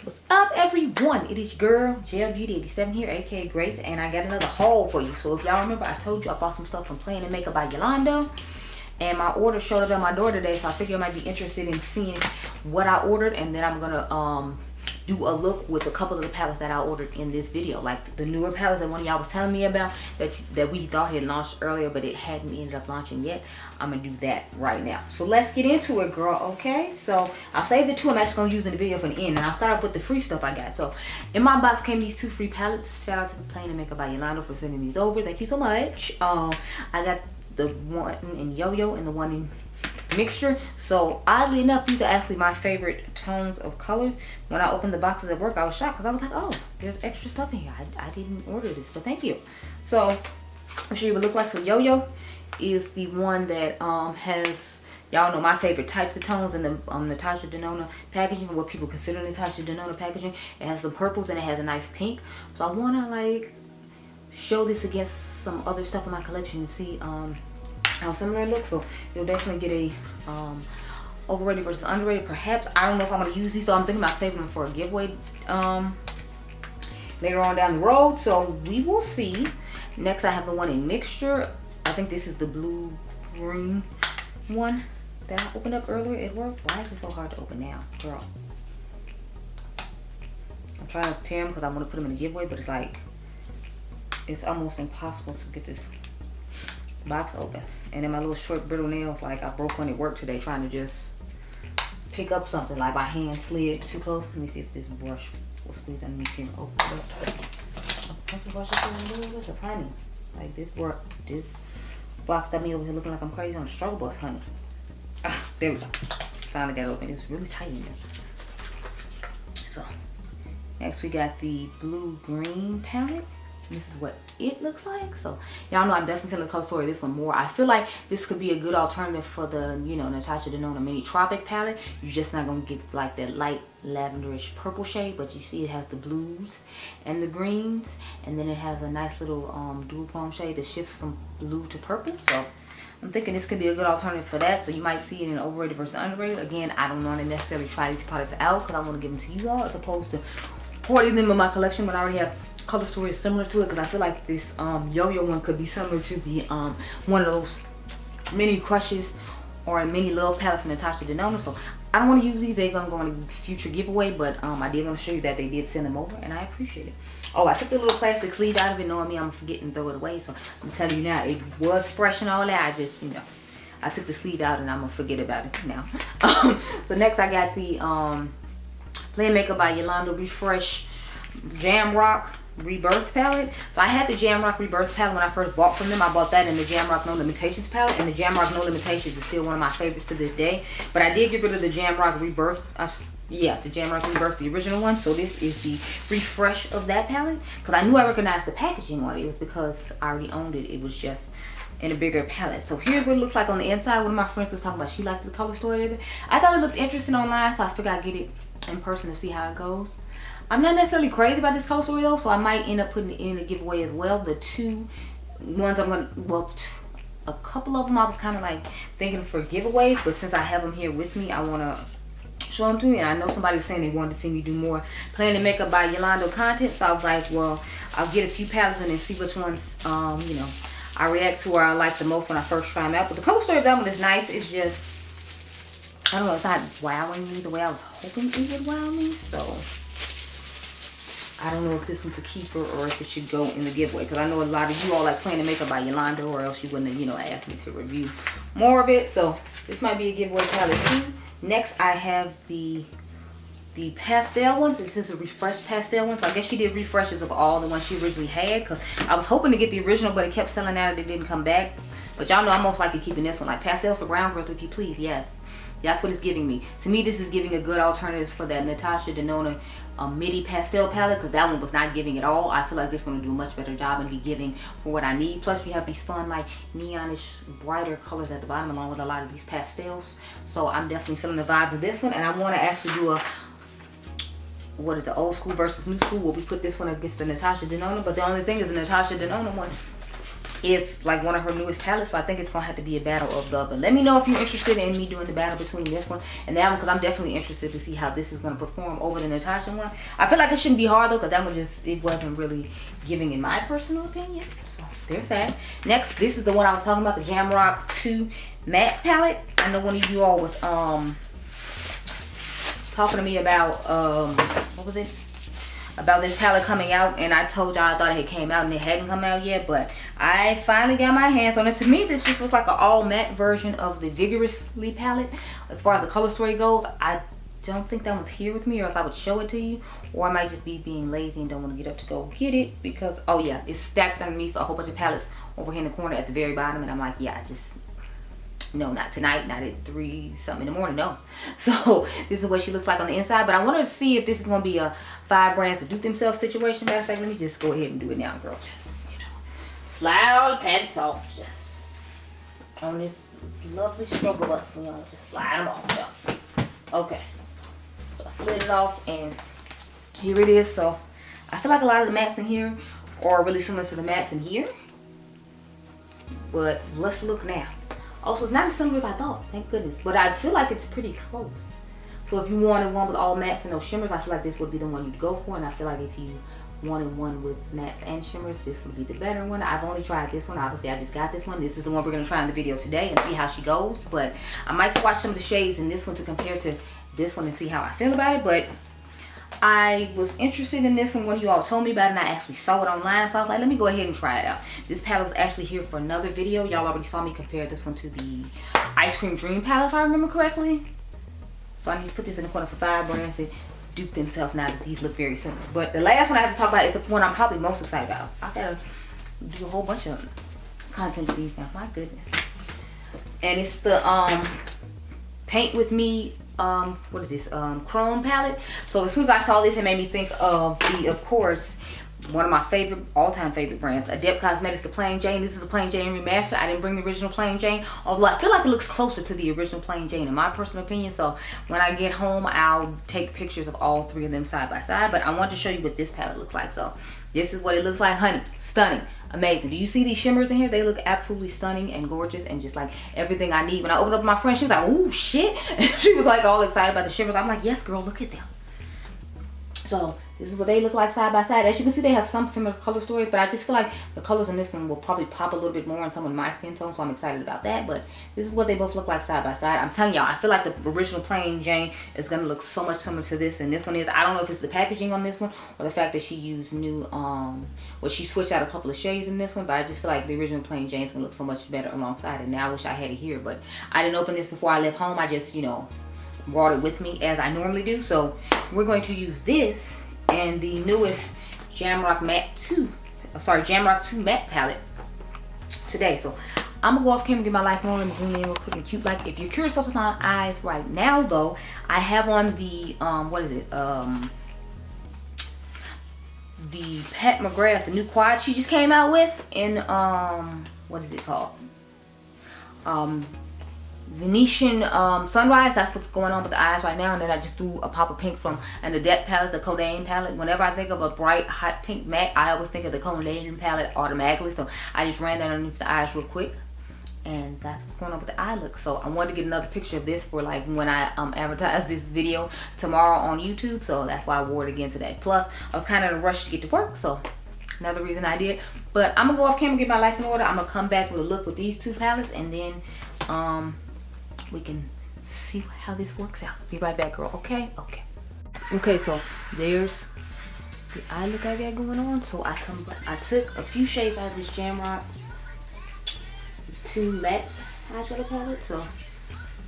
What's up, everyone? It is your girl Gel Beauty 87 here, aka Grace, and I got another haul for you. So if y'all remember, I told you I bought some stuff from Playing and Makeup by Yolondo, and my order showed up at my door today, so I figured you might be interested in seeing what I ordered, and then I'm gonna do a look with a couple of the palettes that I ordered in this video, like the newer palettes that one of y'all was telling me about that we thought had launched earlier, but it hadn't ended up launching yet. I'm gonna do that right now. So let's get into it, girl. Okay, so I'll save the two I'm actually gonna use in the video for the end, and I'll start off with the free stuff I got. So in my box came these two free palettes. Shout out to Playing and Makeup by Yolondo for sending these over. Thank you so much. I got the one in Yo-Yo and the one in Mixture. So oddly enough, these are actually my favorite tones of colors. When I opened the boxes at work, I was shocked because I was like, oh, there's extra stuff in here. I didn't order this, but thank you. So I'll show you what it looks like. So Yo-Yo is the one that has, y'all know my favorite types of tones in the Natasha Denona packaging, what people consider Natasha Denona packaging. It has some purples and it has a nice pink. So I want to like show this against some other stuff in my collection and see how similar it looks. So you'll definitely get a overrated versus underrated. Perhaps, I don't know if I'm going to use these, so I'm thinking about saving them for a giveaway later on down the road. So we will see. Next I have the one in Mixture. I think this is the blue green one that I opened up earlier at work. Why is it so hard to open now, girl? I'm trying to tear them because I want to put them in a giveaway, but it's like, it's almost impossible to get this box open. And then my little short brittle nails, like I broke one at work today trying to just pick up something, like my hand slid too close. Let me see if this brush will squeeze underneath here. Oh, pencil brush is a tiny. Like this box got me over here looking like I'm crazy on a struggle bus, honey. Ah, there we go. Finally got it open. It was really tight in there. So next we got the blue green palette. This is what it looks like. So y'all know I'm definitely feeling the color story of this one more. I feel like this could be a good alternative for the, you know, Natasha Denona Mini Tropic palette. You're just not gonna get like that light lavenderish purple shade, but you see it has the blues and the greens, and then it has a nice little dual chrome shade that shifts from blue to purple. So I'm thinking this could be a good alternative for that. So you might see it in overrated versus underrated. Again, I don't want to necessarily try these products out because I want to give them to you all as opposed to hoarding them in my collection, but I already have color story is similar to it, because I feel like this Yo-Yo one could be similar to the one of those mini crushes or a mini love palette from Natasha Denona. So I don't want to use these. They're gonna go in a future giveaway, but I did want to show you that they did send them over, and I appreciate it. Oh, I took the little plastic sleeve out of it, knowing me I'm gonna forget and throw it away. So I'm telling you now, it was fresh and all that. I just, you know, I took the sleeve out and I'm gonna forget about it now. So next I got the Playing Makeup by Yolondo Refresh Jamrock Rebirth palette. So I had the Jamrock Rebirth palette when I first bought from them. I bought that in the Jamrock No Limitations palette, and the Jamrock No Limitations is still one of my favorites to this day. But I did get rid of the Jamrock Rebirth. Yeah, the Jamrock Rebirth, the original one. So this is the refresh of that palette, because I knew I recognized the packaging on it. It was because I already owned it. It was just in a bigger palette. So here's what it looks like on the inside. One of my friends was talking about she liked the color story of it. I thought it looked interesting online, so I figured I'd get it in person to see how it goes. I'm not necessarily crazy about this color story though, so I might end up putting it in a giveaway as well. The two ones I'm gonna, well, a couple of them I was kind of like thinking for giveaways, but since I have them here with me, I want to show them to you. And I know somebody was saying they wanted to see me do more Playing and Makeup by Yolondo content, so I was like, well, I'll get a few palettes and then see which ones, you know, I react to or I like the most when I first try them out. But the color story of that one is nice. It's just, I don't know, it's not wowing me the way I was hoping it would wow me, so I don't know if this one's a keeper or if it should go in the giveaway, because I know a lot of you all like Playing and Makeup by Yolondo, or else you wouldn't have, you know, asked me to review more of it. So this might be a giveaway palette too. Next I have the pastel ones. This is a refreshed pastel one. So I guess she did refreshes of all the ones she originally had, because I was hoping to get the original, but it kept selling out and it didn't come back. But y'all know I'm most likely keeping this one. Like pastels for brown girls, if you please. Yes, that's what it's giving me. To me, this is giving a good alternative for that Natasha Denona midi pastel palette, because that one was not giving at all. I feel like this one will do a much better job and be giving for what I need. Plus we have these fun like neonish brighter colors at the bottom along with a lot of these pastels. So I'm definitely feeling the vibe of this one, and I want to actually do a, what is it, old school versus new school, where we put this one against the Natasha Denona. But the only thing is the Natasha Denona one It's like one of her newest palettes, so I think it's gonna have to be a battle of the. But let me know if you're interested in me doing the battle between this one and that one, because I'm definitely interested to see how this is gonna perform over the Natasha one. I feel like it shouldn't be hard though, because that one just, it wasn't really giving in my personal opinion. So there's that. Next, this is the one I was talking about, the Jamrock 2 matte palette. I know one of you all was talking to me about what was it? About this palette coming out, and I told y'all I thought it had came out and it hadn't come out yet, but I finally got my hands on it. To me, this just looks like an all matte version of the Vigorously palette. As far as the color story goes, I don't think that one's here with me, or else I would show it to you, or I might just be being lazy and don't want to get up to go get it, because oh yeah, it's stacked underneath a whole bunch of palettes over here in the corner at the very bottom, and I'm like, yeah, no, not tonight, not at 3 something in the morning, no. So this is what she looks like on the inside, but I wanted to see if this is going to be a 5 brands to dupe themselves situation. Matter of fact, let me just go ahead and do it now, girl. Just, you know, slide all the pads off, just on this lovely struggle bus. We want to just slide them off, yeah. Okay, so I slid it off, and here it is. So I feel like a lot of the mattes in here are really similar to the mattes in here, but let's look now. Also, it's not as similar as I thought, thank goodness. But I feel like it's pretty close. So if you wanted one with all mattes and no shimmers, I feel like this would be the one you'd go for. And I feel like if you wanted one with mattes and shimmers, this would be the better one. I've only tried this one. Obviously, I just got this one. This is the one we're going to try in the video today and see how she goes. But I might swatch some of the shades in this one to compare to this one and see how I feel about it. But I was interested in this one when you all told me about it, and I actually saw it online, so I was like, let me go ahead and try it out. This palette was actually here for another video. Y'all already saw me compare this one to the Ice Cream Dream palette, if I remember correctly. So I need to put this in the corner for 5 brands that dupe themselves now that these look very similar. But the last one I have to talk about is the one I'm probably most excited about. I gotta do a whole bunch of content with these now, my goodness. And it's the Paint With Me what is this, chrome palette. So as soon as I saw this, it made me think of of course, one of my favorite, all-time favorite brands, Adept Cosmetics, the Plain Jane. This is the Plain Jane remaster. I didn't bring the original Plain Jane, although I feel like it looks closer to the original Plain Jane in my personal opinion. So when I get home, I'll take pictures of all 3 of them side by side, but I want to show you what this palette looks like. So this is what it looks like, honey. Stunning, amazing. Do you see these shimmers in here? They look absolutely stunning and gorgeous and just like everything I need. When I opened up my friend, she was like, "Ooh, shit." And she was like all excited about the shimmers. I'm like, yes, girl, look at them. So this is what they look like side by side. As you can see, they have some similar color stories, but I just feel like the colors in this one will probably pop a little bit more on some of my skin tone, so I'm excited about that. But this is what they both look like side by side. I'm telling y'all, I feel like the original Plain Jane is gonna look so much similar to this, and this one is. I don't know if it's the packaging on this one or the fact that she used new well, she switched out a couple of shades in this one, but I just feel like the original Plain Jane is gonna look so much better alongside it. Now I wish I had it here, but I didn't open this before I left home. I just, you know, brought it with me as I normally do. So we're going to use this and the newest Jamrock 2 matte palette today. So I'm gonna go off camera, get my life on, and zoom in real quick and cute. Like, if you're curious what's on my eyes right now though, I have on the what is it, the Pat McGrath, the new quad she just came out with in what is it called, Venetian Sunrise. That's what's going on with the eyes right now. And then I just do a pop of pink from an Adept palette, the Codain palette. Whenever I think of a bright hot pink matte, I always think of the Codain palette automatically, so I just ran that underneath the eyes real quick, and that's what's going on with the eye look. So I wanted to get another picture of this for like when I advertise this video tomorrow on YouTube, so that's why I wore it again today. Plus I was kind of in a rush to get to work, so another reason I did. But I'm gonna go off camera, get my life in order. I'm gonna come back with a look with these 2 palettes, and then we can see how this works out. Be right back, girl. Okay, okay. So there's the eye look I got going on. So I took a few shades out of this Jamrock 2 matte eyeshadow palette. So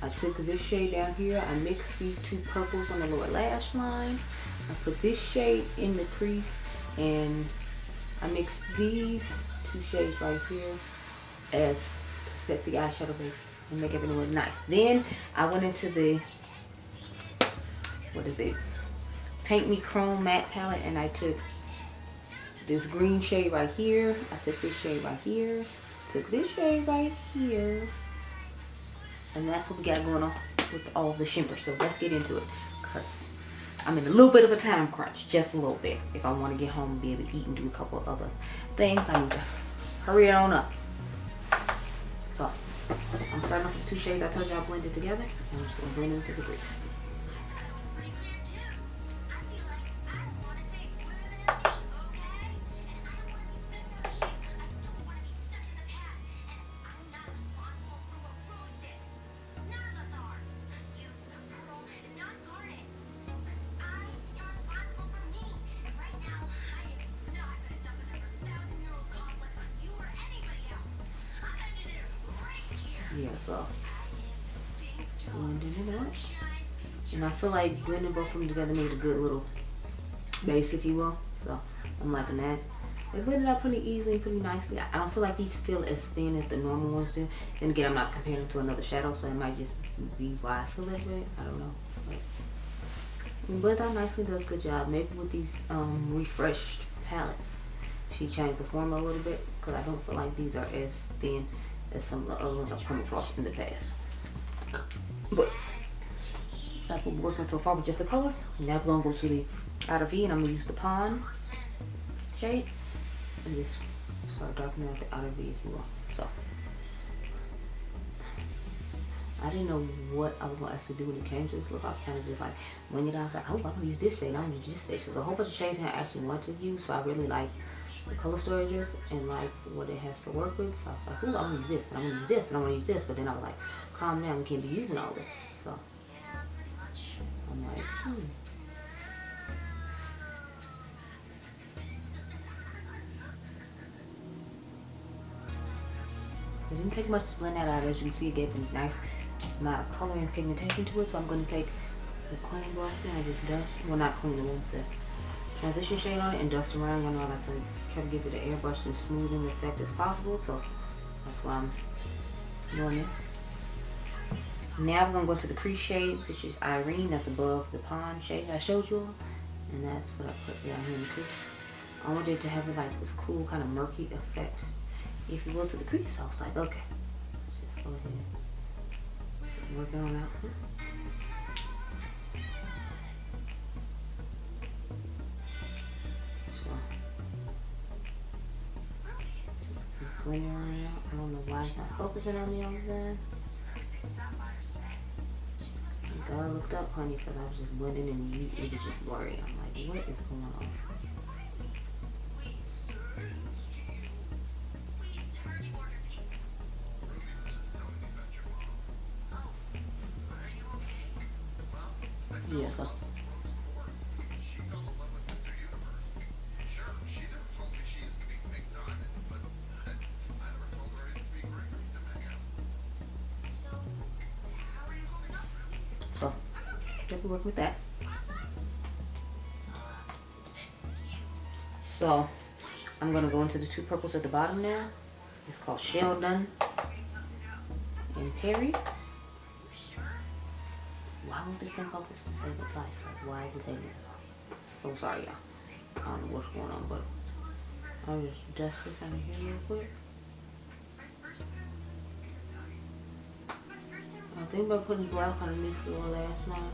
I took this shade down here. I mixed these 2 purples on the lower lash line. I put this shade in the crease, and I mixed these 2 shades right here as to set the eyeshadow base and make everything look nice. Then I went into the, what is it, Paint Me Chrome matte palette, and I took this green shade right here. I took this shade right here. Took this shade right here. And that's what we got going on with all the shimmer. So let's get into it, because I'm in a little bit of a time crunch, just a little bit. If I want to get home and be able to eat and do a couple of other things, I need to hurry it on up. So I'm starting off with 2 shades I told you I blended together. And I'm just gonna blend into the crease. Yeah, so blending it up. And I feel like blending both of them together made a good little base, if you will. So I'm liking that. They blended out pretty easily, pretty nicely. I don't feel like these feel as thin as the normal ones do. Then again, I'm not comparing them to another shadow, so it might just be why I feel that way. I don't know. But it blends out nicely, does a good job. Maybe with these refreshed palettes, she changed the formula a little bit, because I don't feel like these are as thin as some of the other ones I've come across in the past. But that's what we're working so far with just the color. Now we're gonna go to the outer V, and I'm gonna use the Pawn shade and just start darkening out the outer V, if you will. So I didn't know what I was gonna actually do when it came to this look. I was kind of just like wing it out. I was like, oh, I'm gonna use this shade. I'm gonna use this shade. So there's a whole bunch of shades here I actually want to use. So I really like the color storages and like what it has to work with. So I was like, ooh, I'm gonna use this, and I'm gonna use this, and I'm gonna use this. But then I was like, calm down, we can't be using all this. So I'm like, So it didn't take much to blend that out. As you can see, it gave a nice amount of color and pigmentation to it. So I'm going to take the clean brush and I just dust, well, not clean, the one with the transition shade on it, and dust around. You know, I like to try to give it an airbrush and smoothing effect as possible. So that's why I'm doing this. Now we're going to go to the crease shade, which is Irene. That's above the Pawn shade I showed you all. And that's what I put down here in the crease. I wanted it to have like this cool kind of murky effect, if you will, to the crease. So I was like, okay, let's just go ahead, work it on out. So, clean her out. I don't know why it's not focusing on me all the time. I looked up, honey, because I was just blending and it was just blurry. I'm like, what is going on? Yeah, so we work with that. So I'm gonna go into the 2 purples at the bottom now. It's called Sheldon and Perry. Why won't this thing focus to save its life? Like, why is it taking this off? So sorry, y'all. I don't know what's going on, but I'll just dust this under here real quick. I think about putting black underneath the last line.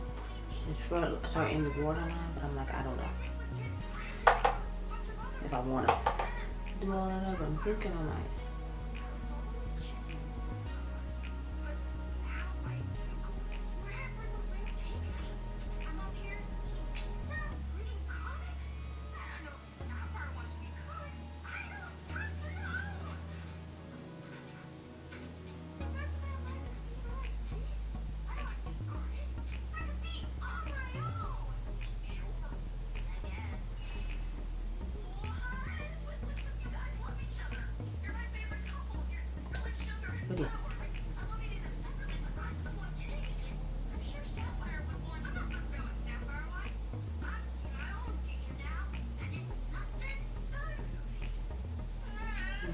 It's start in the waterline, but I'm like, I don't know if I want to do all that. I'm thinking I might. But yeah.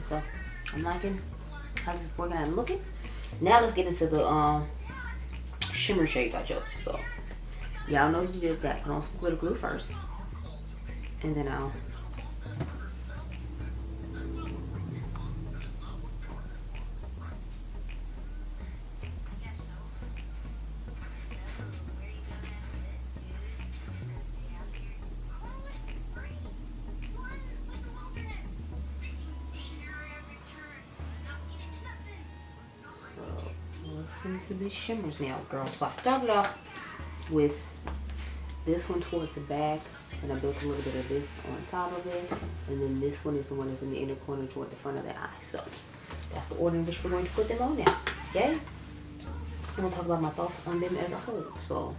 So I'm liking how this is working out and looking. Now let's get into the shimmer shades I chose. So y'all know what you did. Got to put on some glitter glue first, and then I'll into these shimmers now, girl. So I started off with this one toward the back, and I built a little bit of this on top of it, and then this one is the one that's in the inner corner toward the front of the eye. So that's the order in which we're going to put them on now. Okay? I'm going to talk about my thoughts on them as a whole. So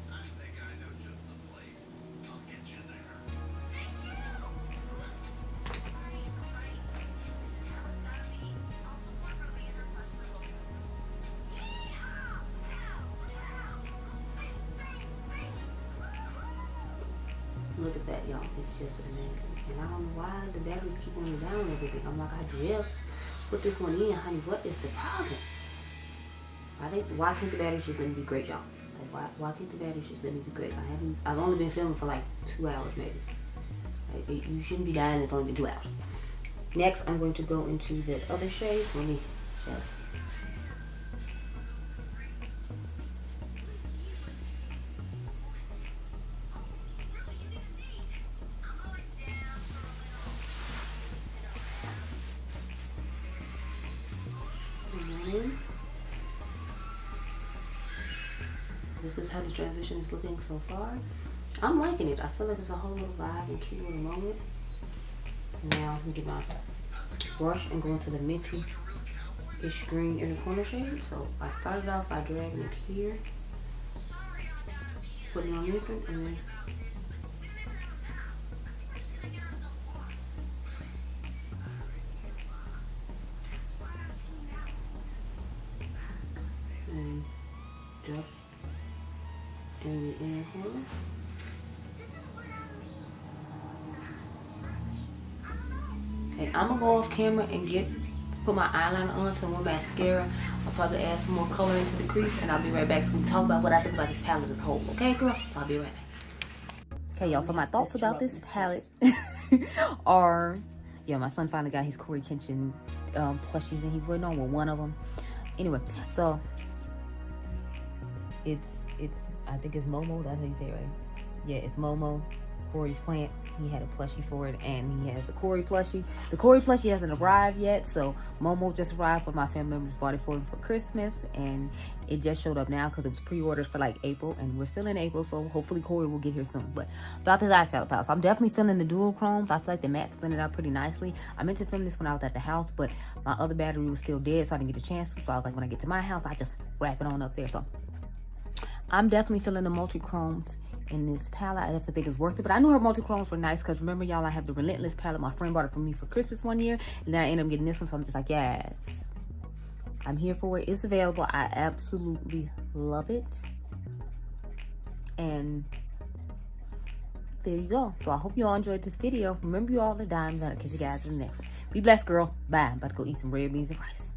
look at that, y'all. It's just amazing. And I don't know why the batteries keep on down and everything. I'm like, I just put this one in, honey. What is the problem? Why can't the batteries just let me be great, y'all? Like, why can't the batteries just let me be great? I've only been filming for like 2 hours, maybe. Like, you shouldn't be dying. It's only been 2 hours. Next, I'm going to go into the other shades. So let me just. This is how the transition is looking so far. I'm liking it. I feel like it's a whole little vibe and cute little moment. Now let me get my brush and go into the minty-ish green inner corner shade. So I started off by dragging it here, putting it on apron, and then just in the inner corner. And I'm gonna go off camera and put my eyeliner on, some more mascara. I'll probably add some more color into the crease, and I'll be right back so we can talk about what I think about this palette as a whole. Okay, girl? So I'll be right back. Okay, y'all. So my thoughts about this palette are, yeah, my son finally got his Corey Kenshin plushies, and he's waiting on one of them. Anyway, so it's I think it's Momo, that's how you say it, right? Yeah, it's Momo, Corey's plant. He had a plushie for it, and he has a Corey plushie. The Corey plushie hasn't arrived yet, so Momo just arrived, but my family members bought it for him for Christmas, and it just showed up now because it was pre-ordered for like April, and we're still in April, so hopefully Corey will get here soon. But about this eyeshadow palette, so I'm definitely feeling the dual chromes. I feel like the matte blended out pretty nicely. I meant to film this when I was at the house, but my other battery was still dead, so I didn't get a chance to. So I was like, when I get to my house, I just wrap it on up there. So I'm definitely feeling the multi-chromes in this palette. I definitely think it's worth it. But I knew her multi-chromes were nice because remember, y'all, I have the Relentless palette. My friend bought it for me for Christmas one year. And then I ended up getting this one. So I'm just like, yes. I'm here for it. It's available. I absolutely love it. And there you go. So I hope you all enjoyed this video. Remember, you all are dimes. I'll catch you guys in the next one. Be blessed, girl. Bye. I'm about to go eat some red beans and rice.